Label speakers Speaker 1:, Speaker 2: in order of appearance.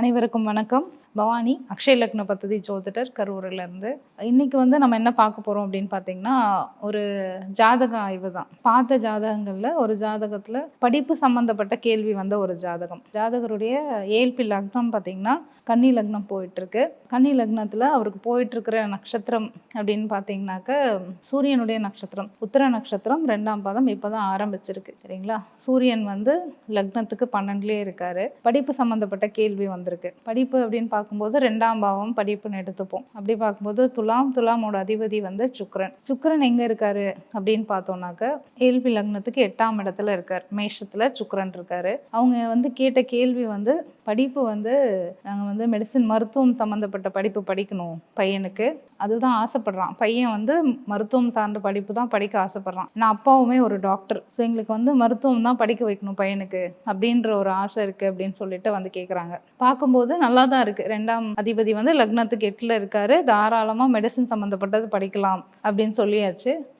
Speaker 1: அனைவருக்கும் வணக்கம். பவானி, அக்ஷய லக்ன பத்ததி ஜோதிடர், கரூரிலிருந்து. இன்னைக்கு வந்து நம்ம என்ன பார்க்க போறோம் அப்படின்னு பார்த்தீங்கன்னா, ஒரு ஜாதக ஆய்வு தான். பார்த்த ஜாதகங்கள்ல ஒரு ஜாதகத்துல படிப்பு சம்பந்தப்பட்ட கேள்வி வந்த ஒரு ஜாதகம். ஜாதகருடைய ஏழ்பி லக்னம் பார்த்தீங்கன்னா கன்னி லக்னம் போயிட்டுருக்கு. கன்னி லக்னத்துல அவருக்கு போயிட்டுருக்கிற நட்சத்திரம் அப்படின்னு பார்த்தீங்கன்னாக்க சூரியனுடைய நட்சத்திரம் உத்திர நட்சத்திரம் 2ஆம் பாதம் இப்போதான் ஆரம்பிச்சிருக்கு. சரிங்களா? சூரியன் வந்து லக்னத்துக்கு 12லேயே இருக்காரு. படிப்பு சம்பந்தப்பட்ட கேள்வி வந்திருக்கு. படிப்பு அப்படின்னு பார்க்கும்போது 2ஆம் பாவம் படிப்புன்னு எடுத்துப்போம். அப்படி பார்க்கும்போது துலாமோட அதிபதி வந்து சுக்கிரன். சுக்கிரன் எங்க இருக்காரு அப்படின்னு பார்த்தோம்னாக்க ஏழ்பி லக்னத்துக்கு 8ஆம் இடத்துல இருக்கார். மேஷத்துல சுக்கிரன் இருக்காரு. அவங்க வந்து கேட்ட கேள்வி வந்து படிப்பு வந்து நாங்கள் வந்து மெடிசின் மருத்துவம் சம்மந்தப்பட்ட படிப்பு படிக்கணும் பையனுக்கு, அதுதான் ஆசைப்படுறான். பையன் வந்து மருத்துவம் சார்ந்த படிப்பு தான் படிக்க ஆசைப்படுறான். நான் அப்பாவுமே ஒரு டாக்டர், ஸோ எங்களுக்கு வந்து மருத்துவம் தான் படிக்க வைக்கணும் பையனுக்கு அப்படின்ற ஒரு ஆசை இருக்குது அப்படின்னு சொல்லிட்டு வந்து கேட்குறாங்க. பார்க்கும்போது நல்லா தான் இருக்குது. 2ஆம் அதிபதி வந்து லக்னத்துக்கு 8ல் இருக்காரு. தாராளமாக மெடிசின் சம்மந்தப்பட்டது படிக்கலாம் அப்படின்னு சொல்லியாச்சு.